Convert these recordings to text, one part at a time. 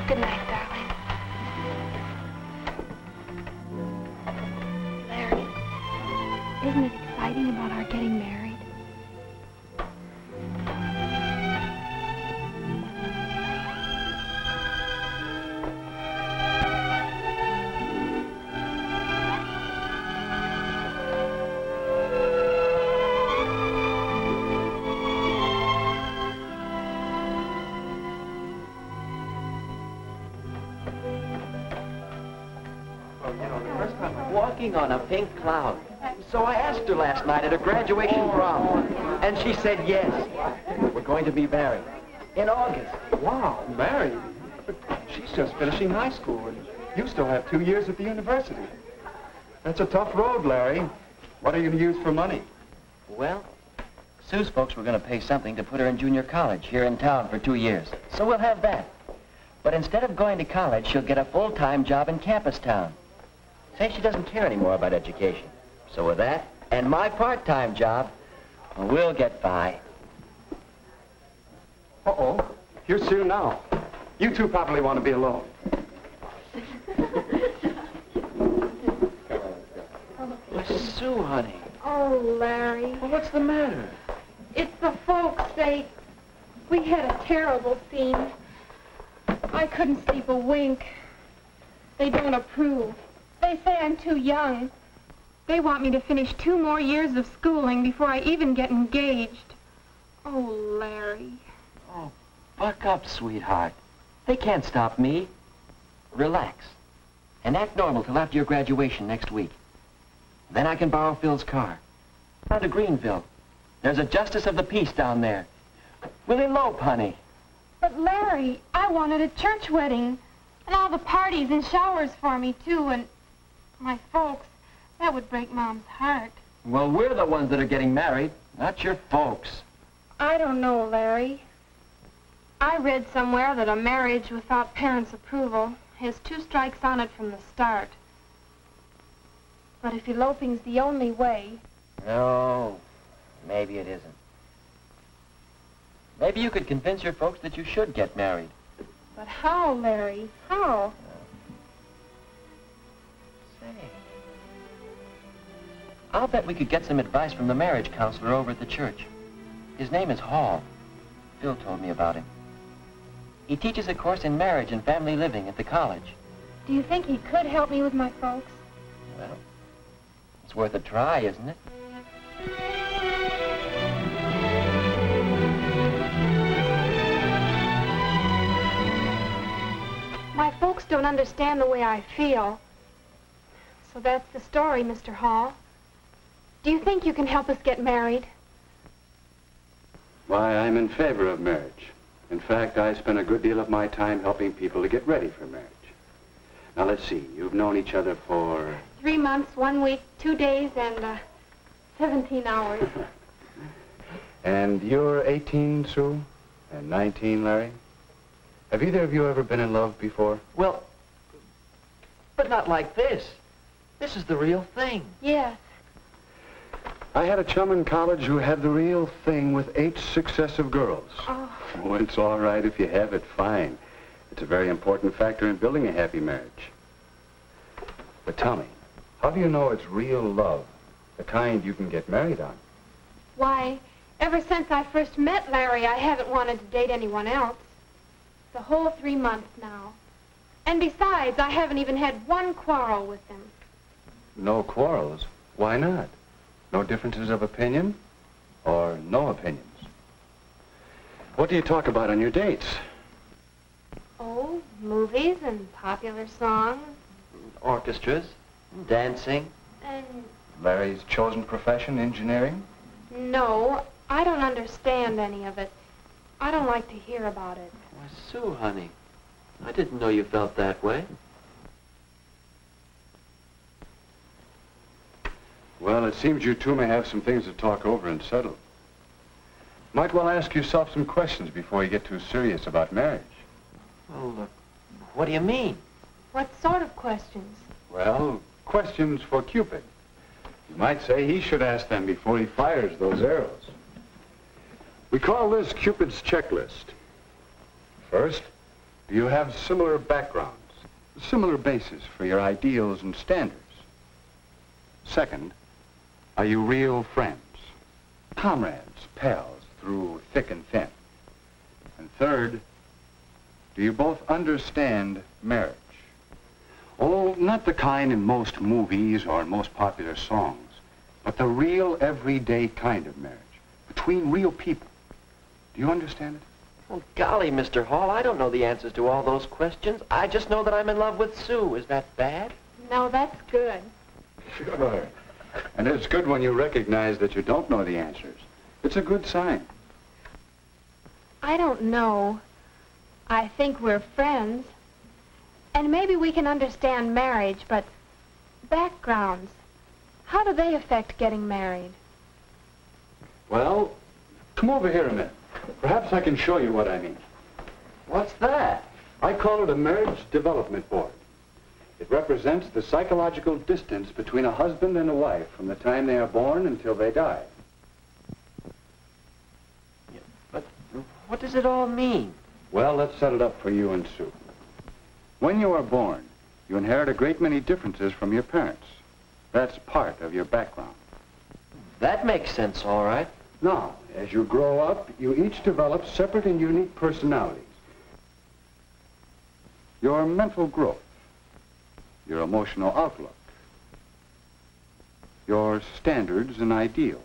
Good night, darling. Larry, isn't it exciting about our getting married? Walking on a pink cloud. So I asked her last night at a graduation prom, and she said yes. We're going to be married in August. Wow, married? But she's just finishing high school, and you still have 2 years at the university. That's a tough road, Larry. What are you going to use for money? Well, Sue's folks were going to pay something to put her in junior college here in town for 2 years. So we'll have that. But instead of going to college, she'll get a full-time job in campus town. Say she doesn't care anymore about education. So with that, and my part-time job, well, we'll get by. Uh-oh. Here's Sue now. You two probably want to be alone. Sue, honey. Oh, Larry. Well, what's the matter? It's the folks. We had a terrible scene. I couldn't sleep a wink. They don't approve. They say I'm too young. They want me to finish 2 more years of schooling before I even get engaged. Oh, Larry. Oh, buck up, sweetheart. They can't stop me. Relax. And act normal till after your graduation next week. Then I can borrow Phil's car. Down to Greenville. There's a justice of the peace down there. We'll elope, honey. But, Larry, I wanted a church wedding. And all the parties and showers for me, too, and my folks. That would break Mom's heart. Well, we're the ones that are getting married, not your folks. I don't know, Larry. I read somewhere that a marriage without parents' approval has 2 strikes on it from the start. But if eloping's the only way... No, maybe it isn't. Maybe you could convince your folks that you should get married. But how, Larry? How? Say, I'll bet we could get some advice from the marriage counselor over at the church. His name is Hall. Phil told me about him. He teaches a course in marriage and family living at the college. Do you think he could help me with my folks? Well, it's worth a try, isn't it? My folks don't understand the way I feel. So that's the story, Mr. Hall. Do you think you can help us get married? Why, I'm in favor of marriage. In fact, I spend a good deal of my time helping people to get ready for marriage. Now, let's see. You've known each other for... 3 months, 1 week, 2 days, and 17 hours. And you're 18, Sue? And 19, Larry? Have either of you ever been in love before? Well, but not like this. This is the real thing. Yes. I had a chum in college who had the real thing with 8 successive girls. Oh. Oh, it's all right if you have it, fine. It's a very important factor in building a happy marriage. But tell me, how do you know it's real love, the kind you can get married on? Why, ever since I first met Larry, I haven't wanted to date anyone else. The whole 3 months now. And besides, I haven't even had 1 quarrel with him. No quarrels? Why not? No differences of opinion? Or no opinions? What do you talk about on your dates? Oh, movies and popular songs. Orchestras, dancing. And... Larry's chosen profession, engineering? No, I don't understand any of it. I don't like to hear about it. Why, Sue, honey, I didn't know you felt that way. Well, it seems you two may have some things to talk over and settle. Might well ask yourself some questions before you get too serious about marriage. Well, what do you mean? What sort of questions? Well, questions for Cupid. You might say he should ask them before he fires those arrows. We call this Cupid's checklist. First, Do you have similar backgrounds, similar bases for your ideals and standards? Second, are you real friends, comrades, pals through thick and thin? And third, do you both understand marriage? Oh, not the kind in most movies or in most popular songs, but the real everyday kind of marriage, between real people. Do you understand it? Well, golly, Mr. Hall, I don't know the answers to all those questions. I just know that I'm in love with Sue. Is that bad? No, that's good. Sure. And it's good when you recognize that you don't know the answers. It's a good sign. I don't know. I think we're friends. And maybe we can understand marriage, but backgrounds, how do they affect getting married? Well, come over here a minute. Perhaps I can show you what I mean. What's that? I call it a marriage development board. It represents the psychological distance between a husband and a wife from the time they are born until they die. Yeah, but what does it all mean? Well, let's set it up for you and Sue. When you are born, you inherit a great many differences from your parents. That's part of your background. That makes sense, all right. Now, as you grow up, you each develop separate and unique personalities. Your mental growth, your emotional outlook, your standards and ideals.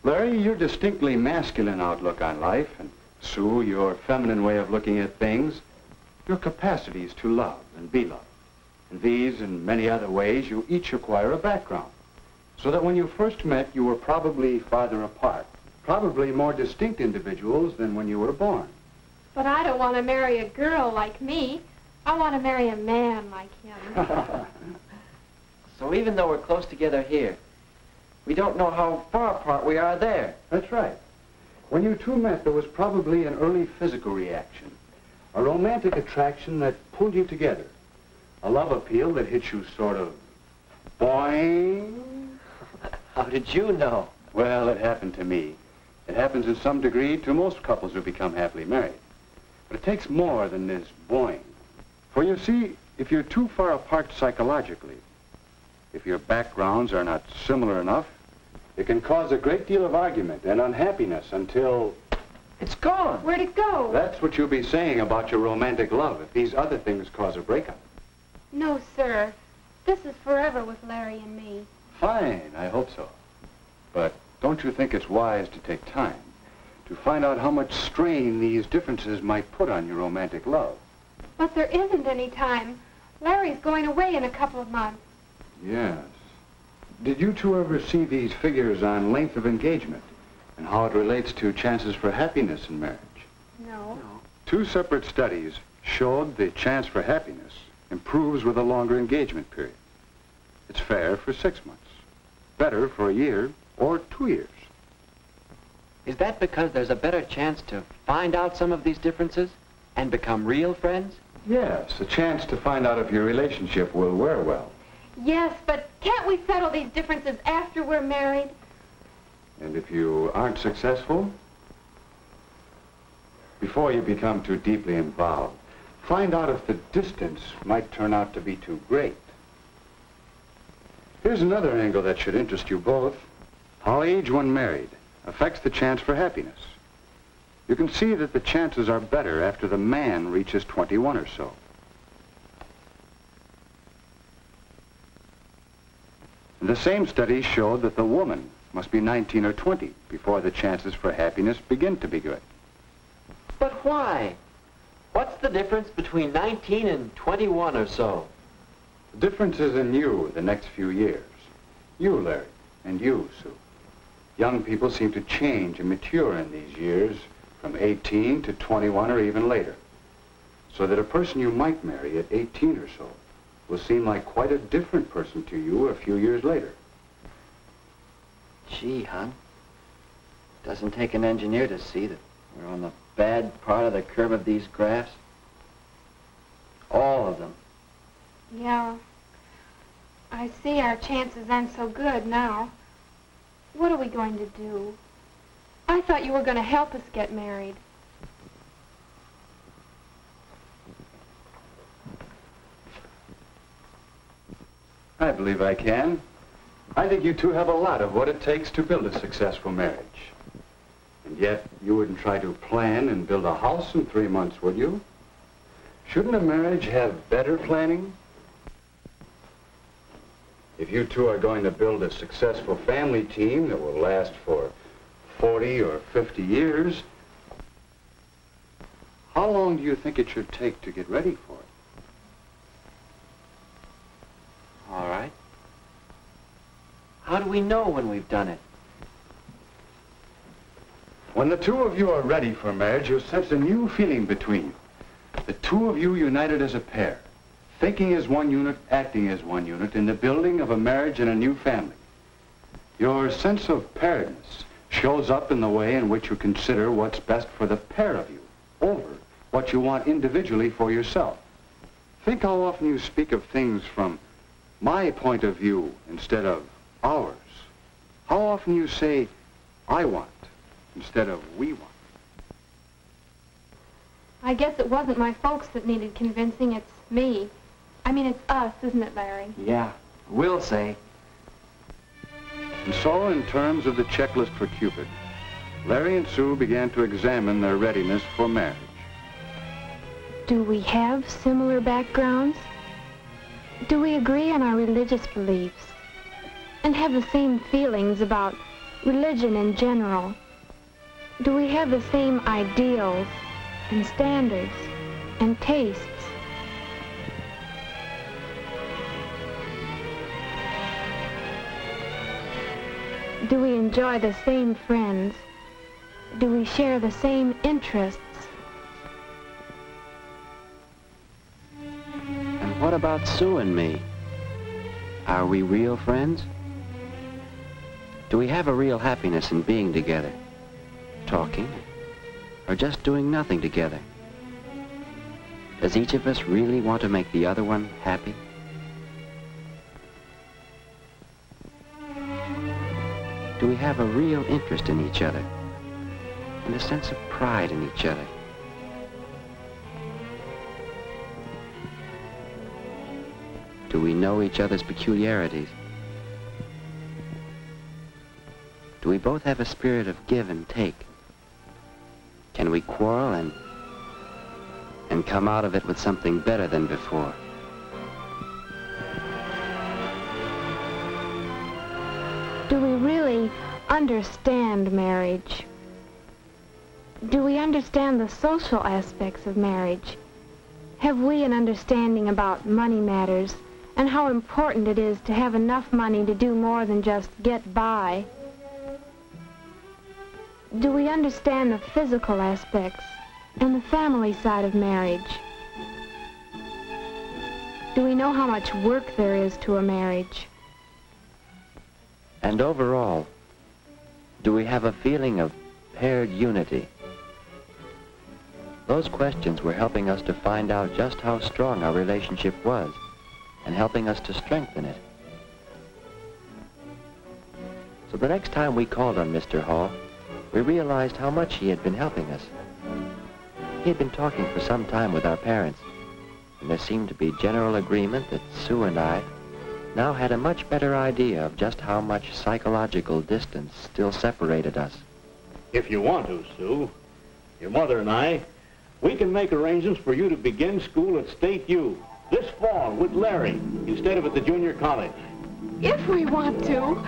Larry, your distinctly masculine outlook on life, and Sue, your feminine way of looking at things, your capacities to love and be loved. In these and many other ways, you each acquire a background. So that when you first met, you were probably farther apart, probably more distinct individuals than when you were born. But I don't want to marry a girl like me. I want to marry a man like him. So even though we're close together here, we don't know how far apart we are there. That's right. When you two met, there was probably an early physical reaction, a romantic attraction that pulled you together, a love appeal that hit you sort of boing. How did you know? Well, it happened to me. It happens in some degree to most couples who become happily married. But it takes more than this boing. For you see, if you're too far apart psychologically, if your backgrounds are not similar enough, it can cause a great deal of argument and unhappiness until... It's gone. Where'd it go? That's what you'll be saying about your romantic love if these other things cause a breakup. No, sir. This is forever with Larry and me. Fine, I hope so. But don't you think it's wise to take time to find out how much strain these differences might put on your romantic love? But there isn't any time. Larry's going away in a couple of months. Yes. Did you two ever see these figures on length of engagement and how it relates to chances for happiness in marriage? No. Two separate studies showed the chance for happiness improves with a longer engagement period. It's fair for 6 months, better for a year or 2 years. Is that because there's a better chance to find out some of these differences and become real friends? Yes, a chance to find out if your relationship will wear well. Yes, but can't we settle these differences after we're married? And if you aren't successful, before you become too deeply involved, find out if the distance might turn out to be too great. Here's another angle that should interest you both. How age when married affects the chance for happiness. You can see that the chances are better after the man reaches 21 or so. And the same studies showed that the woman must be 19 or 20 before the chances for happiness begin to be good. But why? What's the difference between 19 and 21 or so? The difference is in you the next few years. You, Larry, and you, Sue. Young people seem to change and mature in these years from 18 to 21 or even later. So that a person you might marry at 18 or so will seem like quite a different person to you a few years later. Gee, hon. Doesn't take an engineer to see that we're on the bad part of the curve of these graphs. All of them. Yeah. I see our chances aren't so good now. What are we going to do? I thought you were going to help us get married. I believe I can. I think you two have a lot of what it takes to build a successful marriage. And yet, you wouldn't try to plan and build a house in 3 months, would you? Shouldn't a marriage have better planning? If you two are going to build a successful family team that will last for 40 or 50 years, how long do you think it should take to get ready for it? All right. How do we know when we've done it? When the two of you are ready for marriage, you'll sense a new feeling between you. The two of you united as a pair, thinking as one unit, acting as one unit in the building of a marriage and a new family. Your sense of pairedness shows up in the way in which you consider what's best for the pair of you over what you want individually for yourself. Think how often you speak of things from my point of view instead of ours. How often you say, I want, instead of we want. I guess it wasn't my folks that needed convincing, it's me. I mean, it's us, isn't it, Larry? Yeah, we'll say. And so, in terms of the checklist for Cupid, Larry and Sue began to examine their readiness for marriage. Do we have similar backgrounds? Do we agree on our religious beliefs? And have the same feelings about religion in general? Do we have the same ideals and standards and tastes? Do we enjoy the same friends? Do we share the same interests? And what about Sue and me? Are we real friends? Do we have a real happiness in being together? Talking? Or just doing nothing together? Does each of us really want to make the other one happy? Do we have a real interest in each other and a sense of pride in each other? Do we know each other's peculiarities? Do we both have a spirit of give and take? Can we quarrel and come out of it with something better than before? Do we really understand marriage? Do we understand the social aspects of marriage? Have we an understanding about money matters and how important it is to have enough money to do more than just get by? Do we understand the physical aspects and the family side of marriage? Do we know how much work there is to a marriage? And overall, do we have a feeling of paired unity? Those questions were helping us to find out just how strong our relationship was and helping us to strengthen it. So the next time we called on Mr. Hall, we realized how much he had been helping us. He had been talking for some time with our parents, and there seemed to be general agreement that Sue and I now had a much better idea of just how much psychological distance still separated us. If you want to, Sue, your mother and I, we can make arrangements for you to begin school at State U this fall with Larry instead of at the junior college. If we want to.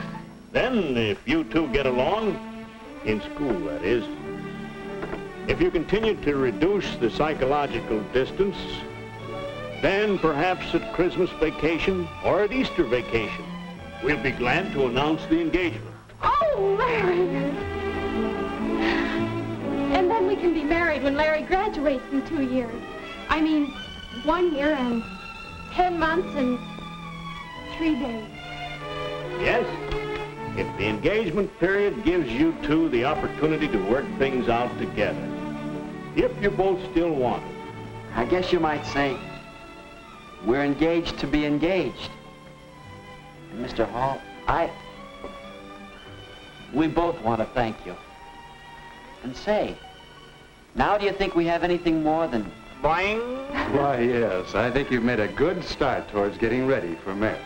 Then, if you two get along, in school, that is, if you continue to reduce the psychological distance, then perhaps at Christmas vacation or at Easter vacation, we'll be glad to announce the engagement. Oh, Larry! And then we can be married when Larry graduates in 2 years. I mean, 1 year and 10 months and 3 days. Yes, if the engagement period gives you two the opportunity to work things out together. If you both still want it. I guess you might say we're engaged to be engaged. And Mr. Hall, we both want to thank you. And say, now do you think we have anything more than... Boing! Why, yes, I think you've made a good start towards getting ready for marriage.